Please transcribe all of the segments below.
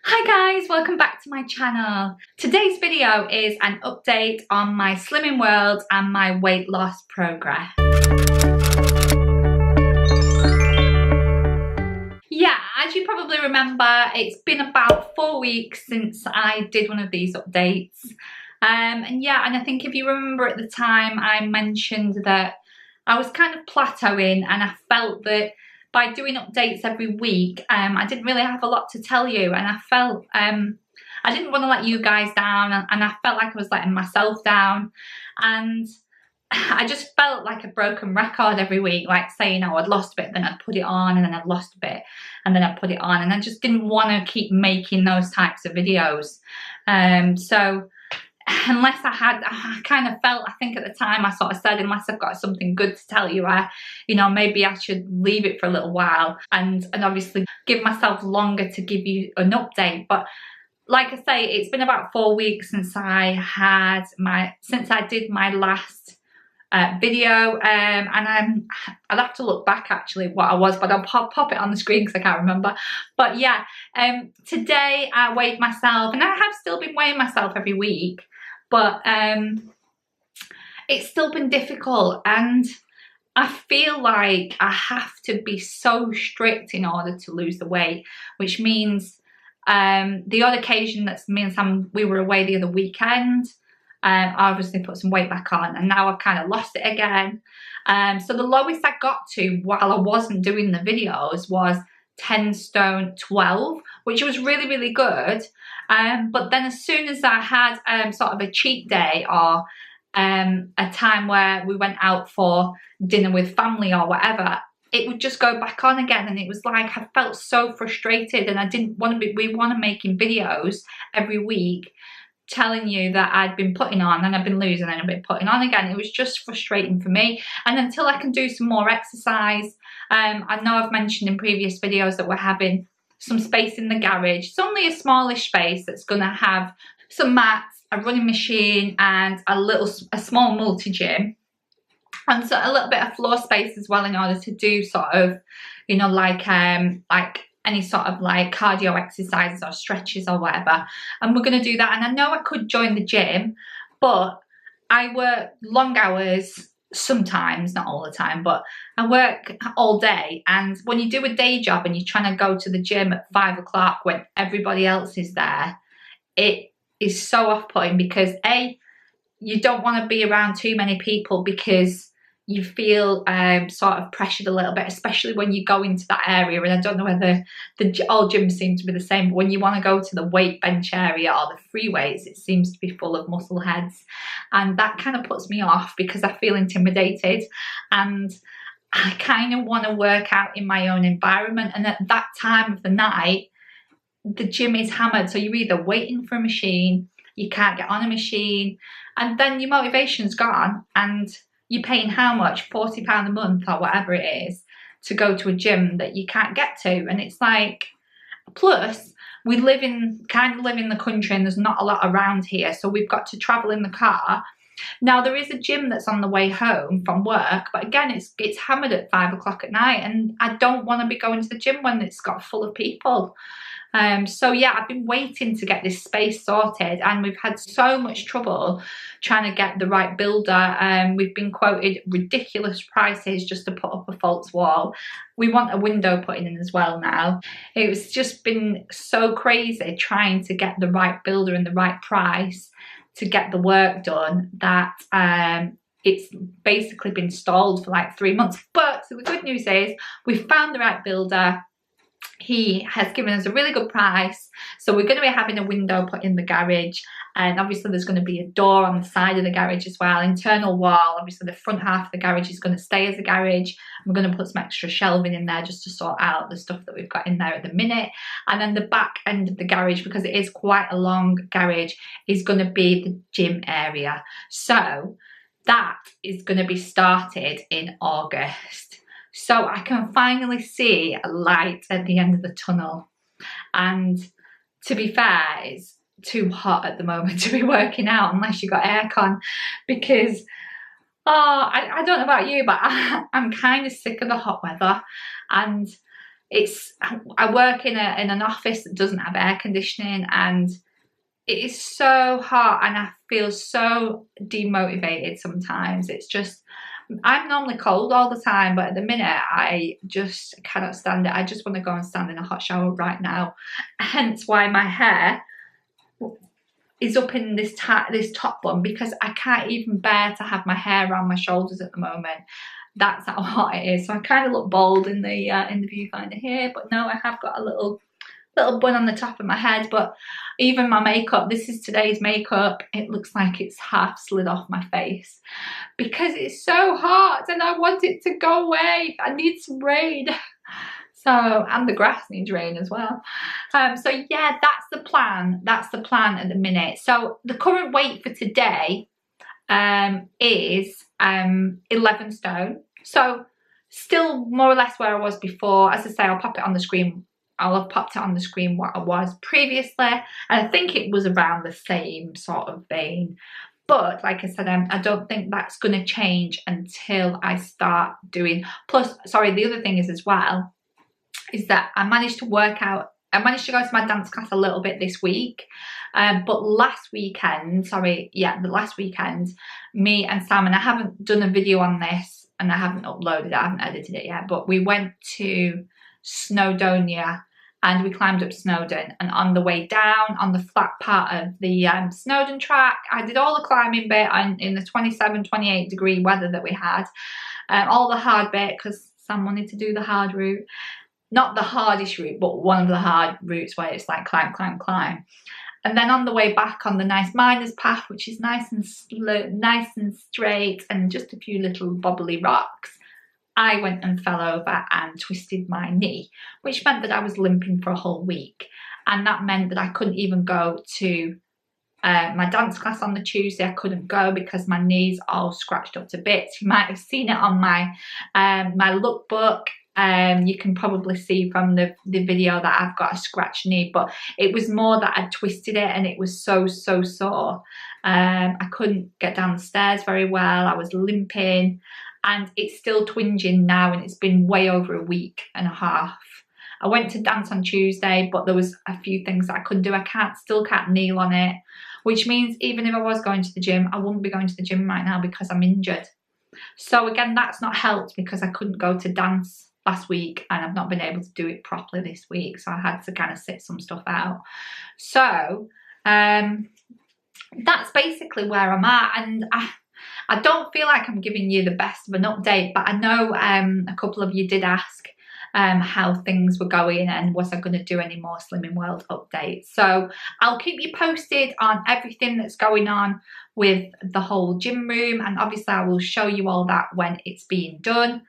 Hi guys, welcome back to my channel. Today's video is an update on my slimming world and my weight loss progress. Yeah, as you probably remember, it's been about 4 weeks since I did one of these updates. And I think if you remember at the time, I mentioned that I was kind of plateauing and I felt that by doing updates every week, I didn't really have a lot to tell you, and I felt I didn't want to let you guys down, and I felt like I was letting myself down, and I just felt like a broken record every week, like saying, oh, I'd lost a bit, then I'd put it on, and then I'd lost a bit, and then I'd put it on, and I just didn't want to keep making those types of videos. So unless I kind of felt, I think at the time I sort of said, unless I've got something good to tell you, maybe I should leave it for a little while and obviously give myself longer to give you an update. But like I say, it's been about 4 weeks since I did my last video, and I'll have to look back actually what I was, but I'll pop it on the screen because I can't remember. But yeah, today I weighed myself, and I have still been weighing myself every week, but it's still been difficult, and I feel like I have to be so strict in order to lose the weight, which means the odd occasion that means we were away the other weekend, I obviously put some weight back on, and now I've kind of lost it again. So the lowest I got to while I wasn't doing the videos was 10 stone 12, which was really, really good. But then as soon as I had sort of a cheat day or a time where we went out for dinner with family or whatever, it would just go back on again, and it was like I felt so frustrated, and I didn't want to be. We want to making videos every week telling you that I'd been putting on and I've been losing and I've been putting on again. It was just frustrating for me. And until I can do some more exercise, I know I've mentioned in previous videos that we're having some space in the garage. It's only a smallish space that's going to have some mats, a running machine, and a small multi-gym, and so a little bit of floor space as well, in order to do sort of, like any sort of like cardio exercises or stretches or whatever. And we're going to do that. And I know I could join the gym, but I work long hours sometimes, not all the time, but I work all day. And when you do a day job and you're trying to go to the gym at 5 o'clock when everybody else is there, it is so off-putting, because you don't want to be around too many people because you feel sort of pressured a little bit, especially when you go into that area. And I don't know whether all gyms seem to be the same, but when you want to go to the weight bench area or the free weights, it seems to be full of muscle heads, and that kind of puts me off because I feel intimidated, and I kind of want to work out in my own environment. And at that time of the night, the gym is hammered, so you're either waiting for a machine, you can't get on a machine, and then your motivation's gone, and you're paying how much? £40 a month or whatever it is to go to a gym that you can't get to. And it's like, plus we kind of live in the country, and there's not a lot around here, so we've got to travel in the car. Now there is a gym that's on the way home from work, but again it's hammered at 5 o'clock at night, and I don't want to be going to the gym when it's got full of people. So yeah, I've been waiting to get this space sorted, and we've had so much trouble trying to get the right builder. We've been quoted ridiculous prices just to put up a false wall. We want a window putting in as well now. It's just been so crazy trying to get the right builder and the right price to get the work done that it's basically been stalled for like 3 months. But so the good news is we've found the right builder. He has given us a really good price, so we're going to be having a window put in the garage, and obviously there's going to be a door on the side of the garage as well, internal wall. Obviously the front half of the garage is going to stay as a garage. We're going to put some extra shelving in there just to sort out the stuff that we've got in there at the minute. And then the back end of the garage, because it is quite a long garage, is going to be the gym area. So that is going to be started in August. So I can finally see a light at the end of the tunnel. And to be fair, it's too hot at the moment to be working out unless you've got aircon, because I don't know about you, but I'm kind of sick of the hot weather, and I work in an office that doesn't have air conditioning, and it is so hot and I feel so demotivated sometimes. It's just, I'm normally cold all the time, but at the minute I just cannot stand it. I just want to go and stand in a hot shower right now. Hence why my hair is up in this top bun, because I can't even bear to have my hair around my shoulders at the moment. That's how hot it is. So I kind of look bald in the viewfinder here, but no, I have got a little bun on the top of my head. But even my makeup, this is today's makeup, it looks like it's half slid off my face because it's so hot and I want it to go away. I need some rain. So, and the grass needs rain as well. So yeah, that's the plan. That's the plan at the minute. So the current weight for today is 11 stone. So still more or less where I was before. As I say, I'll pop it on the screen. I'll have popped it on the screen what I was previously. And I think it was around the same sort of vein. But like I said, I don't think that's going to change until I start doing. Plus, sorry, the other thing is as well, is that I managed to go to my dance class a little bit this week. But last weekend, the last weekend, me and Sam, and I haven't done a video on this and I haven't uploaded it, I haven't edited it yet, but we went to Snowdonia and we climbed up Snowdon, and on the way down on the flat part of the Snowdon track, I did all the climbing bit in the 27-28 degree weather that we had, all the hard bit because Sam wanted to do the hard route. Not the hardest route, but one of the hard routes where it's like climb, climb, climb. And then on the way back on the nice miner's path, which is nice and slow, nice and straight, and just a few little bobbly rocks, I went and fell over and twisted my knee, which meant that I was limping for a whole week. And that meant that I couldn't even go to my dance class on the Tuesday. I couldn't go because my knee's all scratched up to bits. You might have seen it on my my lookbook. You can probably see from the video that I've got a scratched knee, but it was more that I twisted it and it was so sore. I couldn't get down the stairs very well. I was limping and it's still twinging now, and it's been way over a week and a half. I went to dance on Tuesday, but there was a few things that I couldn't do. I still can't kneel on it, which means even if I was going to the gym, I wouldn't be going to the gym right now because I'm injured. So again, that's not helped because I couldn't go to dance last week and I've not been able to do it properly this week, so I had to kind of sit some stuff out. So that's basically where I'm at, and I don't feel like I'm giving you the best of an update, but I know a couple of you did ask how things were going and was I going to do any more Slimming World updates. So I'll keep you posted on everything that's going on with the whole gym room, and obviously I will show you all that when it's being done.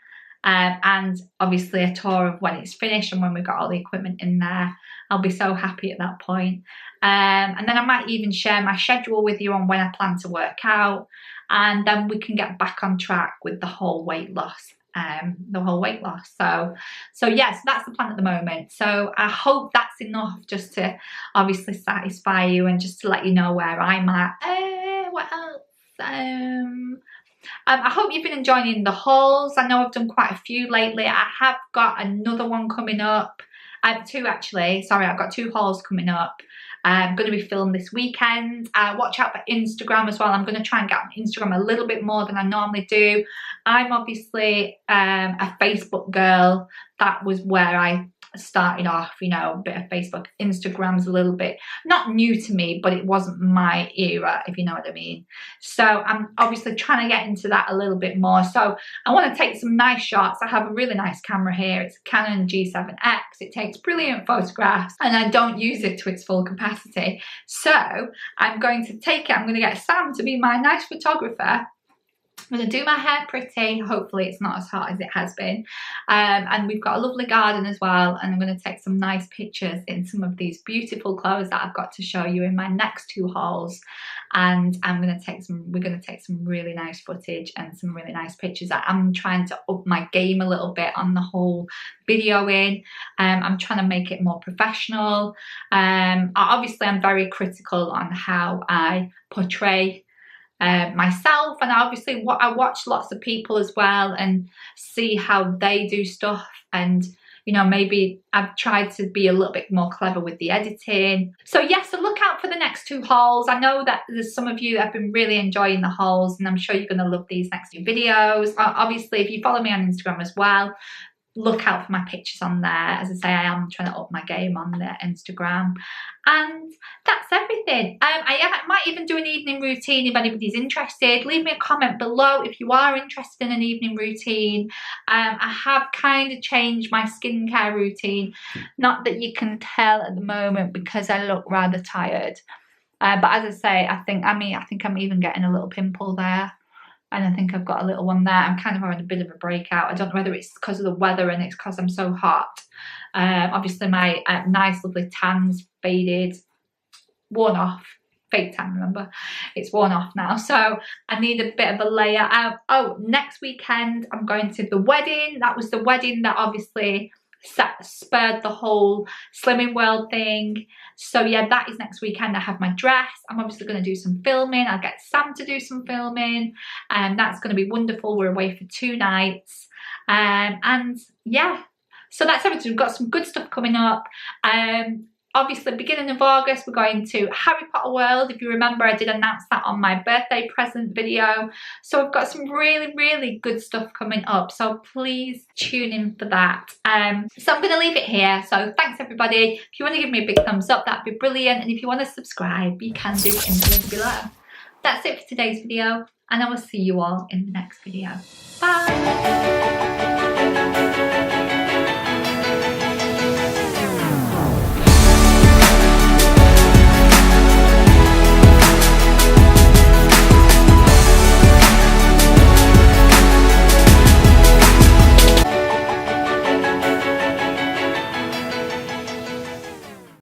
And obviously a tour of when it's finished and when we've got all the equipment in there. I'll be so happy at that point. And then I might even share my schedule with you on when I plan to work out, and then we can get back on track with the whole weight loss. So yes, that's the plan at the moment. So I hope that's enough just to obviously satisfy you and just to let you know where I'm at. What else? I hope you've been enjoying the hauls. I know I've done quite a few lately. I have got another one coming up. I have two actually. Sorry, I've got 2 hauls coming up. I'm going to be filmed this weekend. Watch out for Instagram as well. I'm going to try and get on Instagram a little bit more than I normally do. I'm obviously a Facebook girl. That was where I started off, you know, a bit of Facebook. Instagram's a little bit not new to me, but it wasn't my era, if you know what I mean. So I'm obviously trying to get into that a little bit more. So I want to take some nice shots. I have a really nice camera here. It's a Canon G7X. It takes brilliant photographs and I don't use it to its full capacity. So I'm going to take it. I'm going to get Sam to be my nice photographer. I'm going to do my hair pretty. Hopefully it's not as hot as it has been. And we've got a lovely garden as well. And I'm going to take some nice pictures in some of these beautiful clothes that I've got to show you in my next 2 hauls. And we're going to take some really nice footage and some really nice pictures. I'm trying to up my game a little bit on the whole videoing. I'm trying to make it more professional. Obviously I'm very critical on how I portray myself, and obviously what I watch lots of people as well and see how they do stuff, and you know, maybe I've tried to be a little bit more clever with the editing. So yes, so look out for the next 2 hauls. I know that there's some of you that have been really enjoying the hauls, and I'm sure you're going to love these next 2 videos. Obviously, if you follow me on Instagram as well, look out for my pictures on there. As I say, I am trying to up my game on the Instagram. And that's everything. I might even do an evening routine if anybody's interested. Leave me a comment below if you are interested in an evening routine. I have kind of changed my skincare routine. Not that you can tell at the moment because I look rather tired. But as I say, I think I'm even getting a little pimple there. And I think I've got a little one there. I'm kind of having a bit of a breakout. I don't know whether it's because of the weather and it's because I'm so hot. Obviously my nice lovely tan's faded, worn off. Fake tan, remember? It's worn off now. So I need a bit of a layer. Oh, next weekend I'm going to the wedding. That was the wedding that obviously spurred the whole Slimming World thing. So yeah, that is next weekend. I have my dress. I'm obviously going to do some filming. I'll get Sam to do some filming, and that's going to be wonderful. We're away for 2 nights, and yeah, so that's everything. We've got some good stuff coming up. Obviously, beginning of August, we're going to Harry Potter World. If you remember, I did announce that on my birthday present video. So I've got some really, really good stuff coming up. So please tune in for that. So I'm going to leave it here. So thanks, everybody. If you want to give me a big thumbs up, that'd be brilliant. And if you want to subscribe, you can do it in the link below. That's it for today's video. And I will see you all in the next video. Bye.